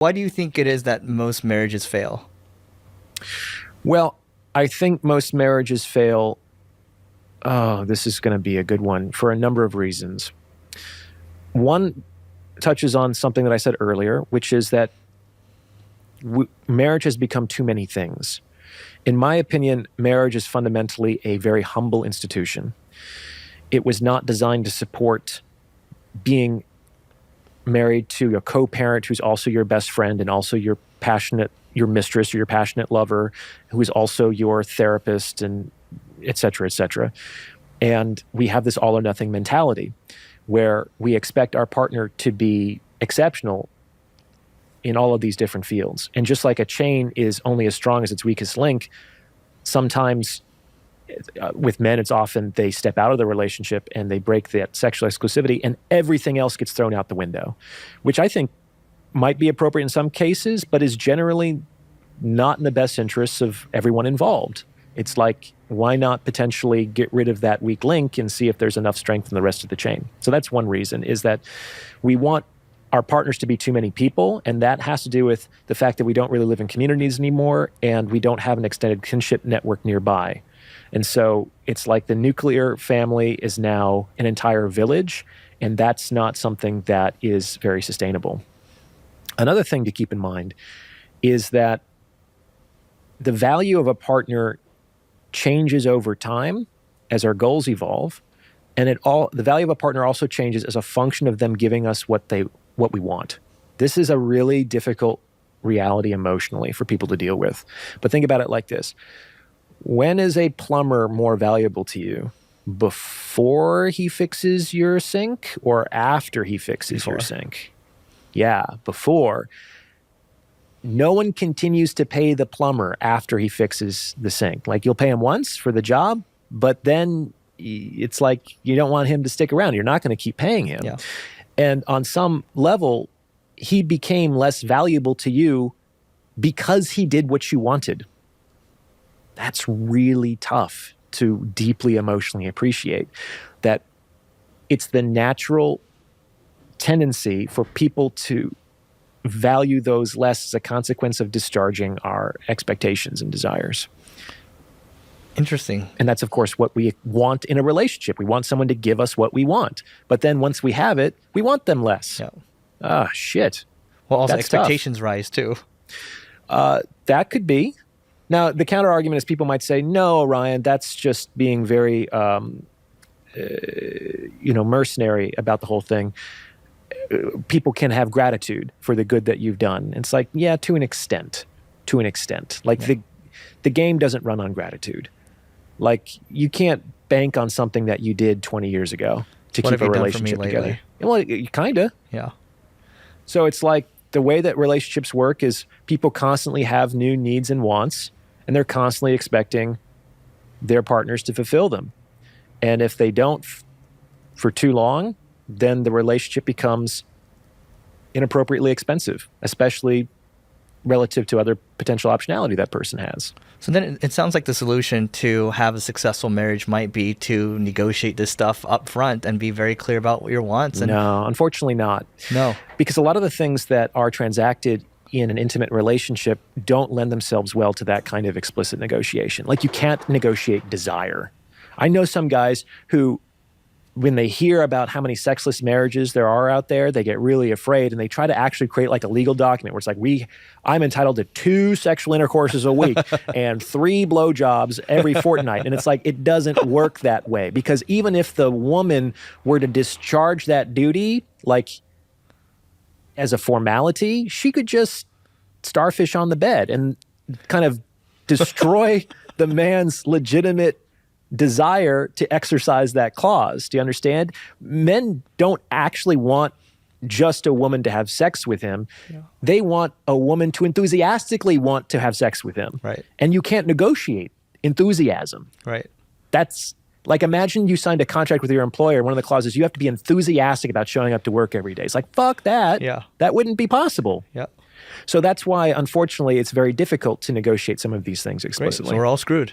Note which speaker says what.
Speaker 1: Why do you think it is that most marriages fail?
Speaker 2: Well, I think most marriages fail. Oh, this is going to be a good one for a number of reasons. One touches on something that I said earlier, which is that marriage has become too many things. In my opinion, marriage is fundamentally a very humble institution. It was not designed to support being married to a co-parent who's also your best friend and also your mistress or your passionate lover, who is also your therapist, and et cetera, et cetera. And we have this all or nothing mentality where we expect our partner to be exceptional in all of these different fields. And just like a chain is only as strong as its weakest link, sometimes with men, it's often they step out of the relationship and they break that sexual exclusivity and everything else gets thrown out the window, which I think might be appropriate in some cases, but is generally not in the best interests of everyone involved. It's like, why not potentially get rid of that weak link and see if there's enough strength in the rest of the chain? So that's one reason, is that we want our partners to be too many people, and that has to do with the fact that we don't really live in communities anymore and we don't have an extended kinship network nearby. And so it's like the nuclear family is now an entire village, and that's not something that is very sustainable. Another thing to keep in mind is that the value of a partner changes over time as our goals evolve, and the value of a partner also changes as a function of them giving us what we want. This is a really difficult reality emotionally for people to deal with. But think about it like this. When is a plumber more valuable to you? Before he fixes your sink or after he fixes your sink? Yeah, before. No one continues to pay the plumber after he fixes the sink. Like, you'll pay him once for the job, but then it's like you don't want him to stick around. You're not going to keep paying him.
Speaker 1: Yeah.
Speaker 2: And on some level, he became less valuable to you because he did what you wanted. That's really tough to deeply emotionally appreciate. That it's the natural tendency for people to value those less as a consequence of discharging our expectations and desires.
Speaker 1: Interesting.
Speaker 2: And that's, of course, what we want in a relationship. We want someone to give us what we want. But then once we have it, we want them less.
Speaker 1: Yeah.
Speaker 2: Ah, shit.
Speaker 1: Well, also
Speaker 2: That's
Speaker 1: expectations
Speaker 2: tough.
Speaker 1: rise too.
Speaker 2: That could be. Now, the counter argument is people might say, no, Ryan, that's just being very, mercenary about the whole thing. People can have gratitude for the good that you've done. It's like, yeah, to an extent. Like, the game doesn't run on gratitude. Like, you can't bank on something that you did 20 years ago to keep a relationship together. Well, kind of.
Speaker 1: Yeah.
Speaker 2: So it's like the way that relationships work is people constantly have new needs and wants, and they're constantly expecting their partners to fulfill them. And if they don't for too long, then the relationship becomes inappropriately expensive, especially relative to other potential optionality that person has.
Speaker 1: So then it sounds like the solution to have a successful marriage might be to negotiate this stuff up front and be very clear about what your wants.
Speaker 2: No, unfortunately not.
Speaker 1: No.
Speaker 2: Because a lot of the things that are transacted in an intimate relationship don't lend themselves well to that kind of explicit negotiation. Like, you can't negotiate desire. I know some guys who, when they hear about how many sexless marriages there are out there, they get really afraid and they try to actually create like a legal document where it's like, I'm entitled to 2 sexual intercourses a week and 3 blowjobs every fortnight. And it's like, it doesn't work that way, because even if the woman were to discharge that duty, like as a formality, she could just starfish on the bed and kind of destroy the man's legitimate desire to exercise that clause. Do you understand? Men don't actually want just a woman to have sex with him. Yeah. They want a woman to enthusiastically want to have sex with him.
Speaker 1: Right.
Speaker 2: And you can't negotiate enthusiasm.
Speaker 1: Right.
Speaker 2: That's like, imagine you signed a contract with your employer. One of the clauses, you have to be enthusiastic about showing up to work every day. It's like, fuck that.
Speaker 1: Yeah.
Speaker 2: That wouldn't be possible.
Speaker 1: Yeah.
Speaker 2: So that's why, unfortunately, it's very difficult to negotiate some of these things explicitly.
Speaker 1: Great. So we're all screwed.